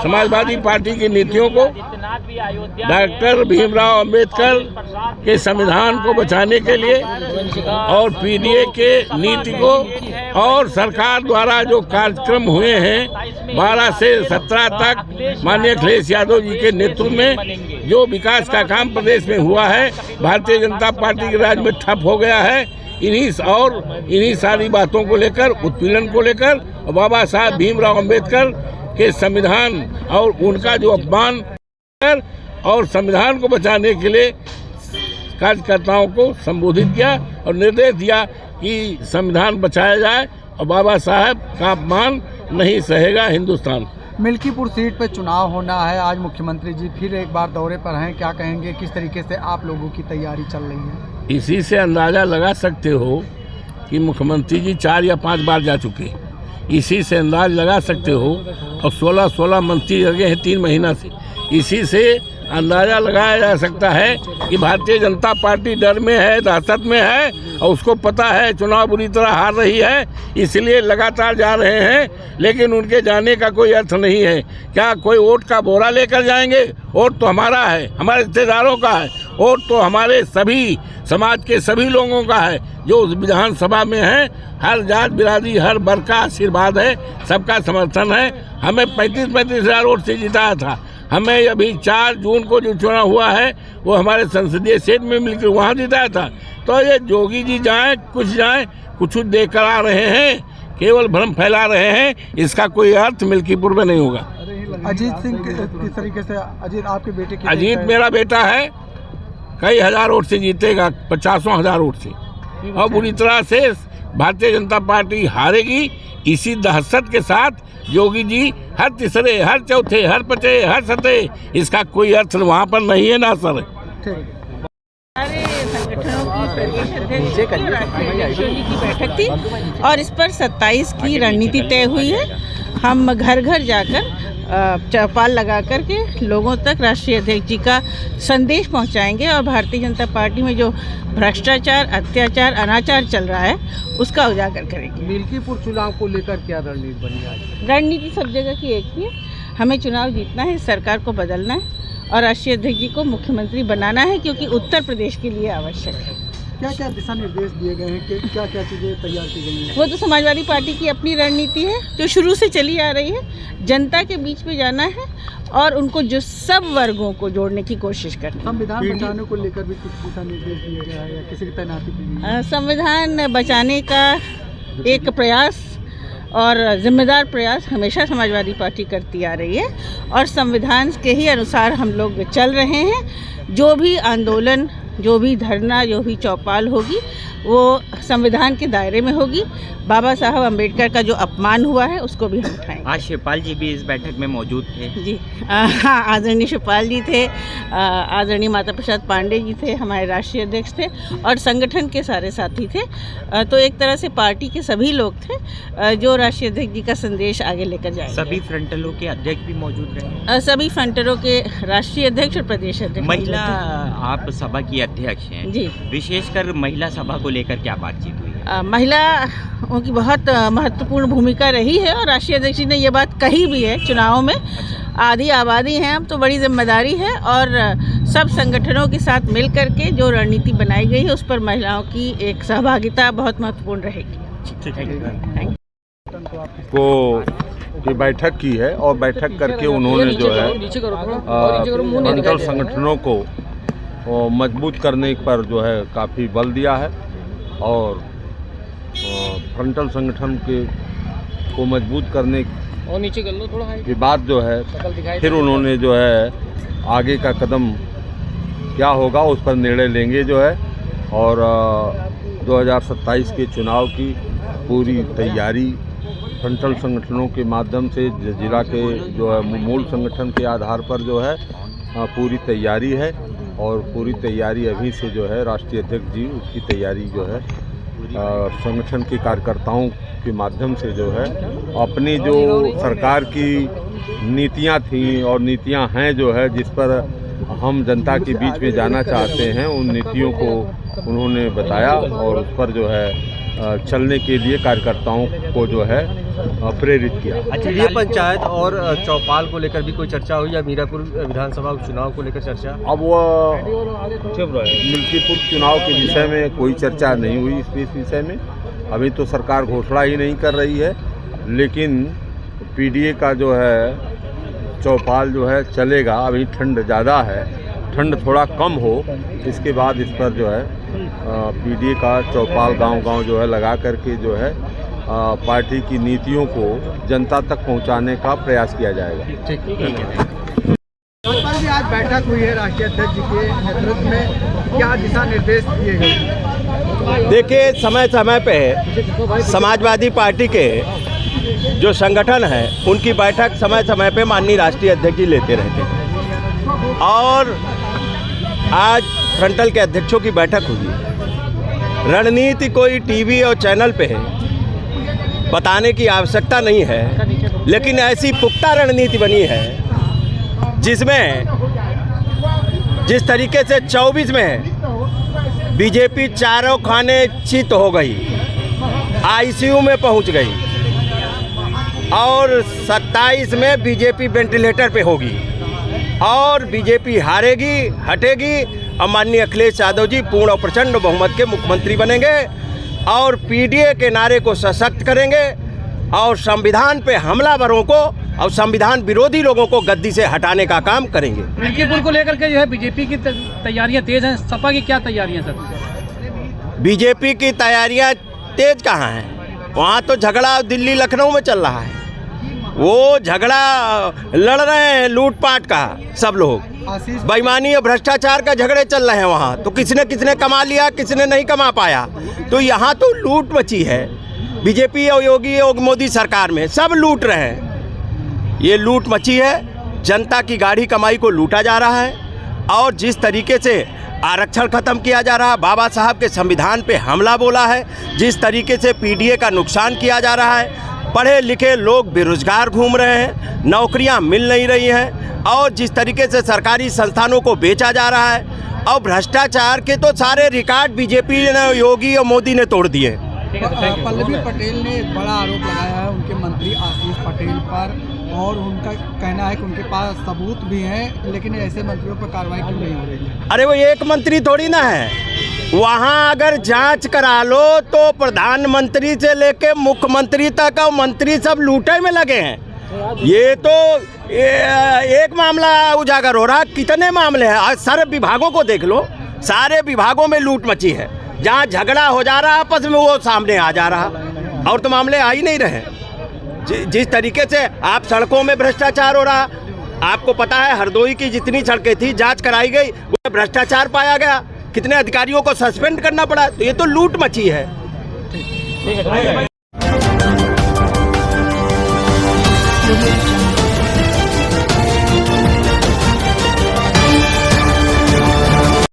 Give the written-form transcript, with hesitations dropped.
Samajwadi party की नीतियों को, डॉक्टर भीमराव अंबेडकर के संविधान को बचाने के लिए और पीडीए के नीति को और सरकार द्वारा जो कार्यक्रम हुए हैं 12 से 17 तक माननीय अखिलेश यादव जी के नेतृत्व में जो विकास का काम प्रदेश में हुआ है, भारतीय जनता पार्टी के राज में ठप हो गया है। इन्हीं सारी बातों को लेकर, उत्पीड़न को लेकर और बाबा साहब भीमराव अंबेडकर के संविधान और उनका जो अपमान और संविधान को बचाने के लिए कार्यकर्ताओं को संबोधित किया और निर्देश दिया कि संविधान बचाया जाए और बाबा साहब का अपमान नहीं सहेगा हिंदुस्तान। मिल्कीपुर सीट पर चुनाव होना है, आज मुख्यमंत्री जी फिर एक बार दौरे पर हैं, क्या कहेंगे, किस तरीके से आप लोगों की तैयारी चल रही है? इसी से अंदाज़ा लगा सकते हो कि मुख्यमंत्री जी 4 या 5 बार जा चुके, इसी से अंदाज लगा सकते हो। और 16 मंत्री लगे हैं 3 महीना से, इसी से अंदाज़ा लगाया जा सकता है कि भारतीय जनता पार्टी डर में है, दहशत में है और उसको पता है चुनाव बुरी तरह हार रही है, इसलिए लगातार जा रहे हैं। लेकिन उनके जाने का कोई अर्थ नहीं है। क्या कोई वोट का बोरा लेकर जाएंगे? वोट तो हमारा है, हमारे रिश्तेदारों का है, वोट तो हमारे सभी समाज के सभी लोगों का है जो विधानसभा में है। हर जात बिरादरी, हर वर्ग का आशीर्वाद है, सबका समर्थन है। हमें 35 हज़ार वोट से जिताया था। हमें अभी 4 जून को जो चुनाव हुआ है वो हमारे संसदीय सीट में मिलकर वहाँ जिताया था। तो ये जोगी जी जाएं, कुछ देकर आ रहे हैं, केवल भ्रम फैला रहे हैं, इसका कोई अर्थ मिल्कीपुर में नहीं होगा। अजीत सिंह किस तरीके से, अजीत आपके बेटे की, अजीत मेरा बेटा है, कई हज़ार वोट से जीतेगा, 50,000 वोट से, और बुरी तरह से भारतीय जनता पार्टी हारेगी। इसी दहशत के साथ योगी जी हर तीसरे, हर चौथे, हर पचे, हर सते, इसका कोई अर्थ वहाँ पर नहीं है ना सर। सारे संगठनों की प्रदेश अध्यक्ष की बैठक थी और इस पर 27 की रणनीति तय हुई है। हम घर घर जाकर चौपाल लगा करके लोगों तक राष्ट्रीय अध्यक्ष जी का संदेश पहुंचाएंगे और भारतीय जनता पार्टी में जो भ्रष्टाचार, अत्याचार, अनाचार चल रहा है उसका उजागर करेंगे। मिल्कीपुर चुनाव को लेकर क्या रणनीति बनी आज? रणनीति सब जगह की एक ही है, हमें चुनाव जीतना है, सरकार को बदलना है और राष्ट्रीय अध्यक्ष जी को मुख्यमंत्री बनाना है, क्योंकि उत्तर प्रदेश के लिए आवश्यक है। क्या क्या दिशा निर्देश दिए गए हैं कि क्या क्या चीज़ें तैयार की गई हैं? वो तो समाजवादी पार्टी की अपनी रणनीति है जो शुरू से चली आ रही है। जनता के बीच में जाना है और उनको जो सब वर्गों को जोड़ने की कोशिश करनी है। संविधान बचाने को लेकर भी कुछ दिशा निर्देश दिए गए हैं या किसी की तैनाती की गई है? संविधान बचाने का एक प्रयास और जिम्मेदार प्रयास हमेशा समाजवादी पार्टी करती आ रही है और संविधान के ही अनुसार हम लोग चल रहे हैं। जो भी आंदोलन, जो भी धरना, जो भी चौपाल होगी वो संविधान के दायरे में होगी। बाबा साहब अम्बेडकर का जो अपमान हुआ है उसको भी हम उठाएंगे। आज शिवपाल जी भी इस बैठक में मौजूद थे। जी हाँ, आदरणीय शिवपाल जी थे, आदरणीय माता प्रसाद पांडे जी थे, हमारे राष्ट्रीय अध्यक्ष थे और संगठन के सारे साथी थे। तो एक तरह से पार्टी के सभी लोग थे जो राष्ट्रीय अध्यक्ष जी का संदेश आगे लेकर जाएंगे। सभी फ्रंटलों के अध्यक्ष भी मौजूद रहे। सभी फ्रंटलों के राष्ट्रीय अध्यक्ष और प्रदेश अध्यक्ष। महिला, आप सभा की अध्यक्ष हैं जी, विशेषकर महिला सभा को लेकर क्या बातचीत हुई? महिलाओं की बहुत महत्वपूर्ण भूमिका रही है और राष्ट्रीय अध्यक्ष जी ने ये बात कही भी है चुनावों में। आधी आबादी है, अब तो बड़ी जिम्मेदारी है और सब संगठनों के साथ मिल करके जो रणनीति बनाई गई है उस पर महिलाओं की एक सहभागिता बहुत महत्वपूर्ण रहेगी। की बैठक की है और बैठक करके उन्होंने जो है फ्रंटल संगठनों को मजबूत करने पर जो है काफ़ी बल दिया है और फ्रंटल संगठन को मजबूत करने के बाद जो है फिर उन्होंने जो है आगे का कदम क्या होगा उस पर निर्णय लेंगे जो है। और 2027 के चुनाव की पूरी तैयारी फ्रंटल संगठनों के माध्यम से जिला के जो है मूल संगठन के आधार पर जो है पूरी तैयारी है और पूरी तैयारी अभी से जो है राष्ट्रीय अध्यक्ष जी उसकी तैयारी जो है संगठन के कार्यकर्ताओं के माध्यम से जो है अपनी जो सरकार की नीतियां थी और नीतियां हैं जो है जिस पर हम जनता के बीच में जाना चाहते हैं उन नीतियों को उन्होंने बताया और उस पर जो है चलने के लिए कार्यकर्ताओं को जो है प्रेरित किया। अच्छा, ये पंचायत और चौपाल को लेकर भी कोई चर्चा हुई या मीरापुर विधानसभा उपचुनाव को लेकर चर्चा? अब वो मिल्कीपुर चुनाव के विषय में कोई चर्चा नहीं हुई इस विषय में। अभी तो सरकार घोषणा ही नहीं कर रही है, लेकिन पीडीए का जो है चौपाल जो है चलेगा। अभी ठंड ज़्यादा है, ठंड थोड़ा कम हो इसके बाद इस पर जो है पीडीए का चौपाल गांव-गांव जो है लगा करके जो है पार्टी की नीतियों को जनता तक पहुंचाने का प्रयास किया जाएगा। पर भी आज बैठक हुई है राष्ट्रीय अध्यक्ष जी के नेतृत्व में, क्या दिशा निर्देश दिए गए? देखिए, समय समय पे समाजवादी पार्टी के जो संगठन है उनकी बैठक समय समय पे माननीय राष्ट्रीय अध्यक्ष जी लेते रहते हैं और आज फ्रंटल के अध्यक्षों की बैठक हुई। रणनीति कोई टीवी और चैनल पे बताने की आवश्यकता नहीं है, लेकिन ऐसी पुख्ता रणनीति बनी है जिसमें जिस तरीके से 24 में बीजेपी चारों खाने चित हो गई, आईसीयू में पहुंच गई और 27 में बीजेपी वेंटिलेटर पे होगी और बीजेपी हारेगी, हटेगी और माननीय अखिलेश यादव जी पूर्ण और प्रचंड बहुमत के मुख्यमंत्री बनेंगे और पीडीए के नारे को सशक्त करेंगे और संविधान पे हमलावरों को और संविधान विरोधी लोगों को गद्दी से हटाने का काम करेंगे। मिल्कीपुर को लेकर के जो है बीजेपी की तैयारियां तेज हैं, सपा की क्या तैयारियां सर? बीजेपी की तैयारियां तेज कहाँ हैं? वहाँ तो झगड़ा दिल्ली लखनऊ में चल रहा है, वो झगड़ा लड़ रहे हैं लूटपाट का, सब लोग बेईमानी और भ्रष्टाचार का झगड़े चल रहे हैं वहाँ। तो किसने कमा लिया, किसने नहीं कमा पाया। तो यहाँ तो लूट मची है, बीजेपी और योगी और मोदी सरकार में सब लूट रहे हैं। ये लूट मची है, जनता की गाढ़ी कमाई को लूटा जा रहा है और जिस तरीके से आरक्षण खत्म किया जा रहा है, बाबा साहब के संविधान पे हमला बोला है, जिस तरीके से पीडीए का नुकसान किया जा रहा है, पढ़े लिखे लोग बेरोजगार घूम रहे हैं, नौकरियां मिल नहीं रही हैं और जिस तरीके से सरकारी संस्थानों को बेचा जा रहा है और भ्रष्टाचार के तो सारे रिकॉर्ड बीजेपी ने, योगी और मोदी ने तोड़ दिए। पल्लवी पटेल ने एक बड़ा आरोप लगाया है उनके मंत्री आशीष पटेल पर और उनका कहना है कि उनके पास सबूत भी हैं, लेकिन ऐसे मंत्रियों पर कार्रवाई क्यों नहीं हो रही है? अरे वो एक मंत्री थोड़ी ना है, वहाँ अगर जांच करा लो तो प्रधानमंत्री से लेके मुख्यमंत्री तक और मंत्री सब लूटे में लगे हैं। ये तो एक मामला उजागर हो रहा, कितने मामले हैं? आज सारे विभागों को देख लो, सारे विभागों में लूट मची है। जहाँ झगड़ा हो जा रहा आपस में वो सामने आ जा रहा और तो मामले आ ही नहीं रहे। जिस तरीके से आप सड़कों में भ्रष्टाचार हो रहा, आपको पता है हरदोई की जितनी सड़कें थी जांच कराई गई, वो भ्रष्टाचार पाया गया, कितने अधिकारियों को सस्पेंड करना पड़ा। तो ये तो लूट मची है।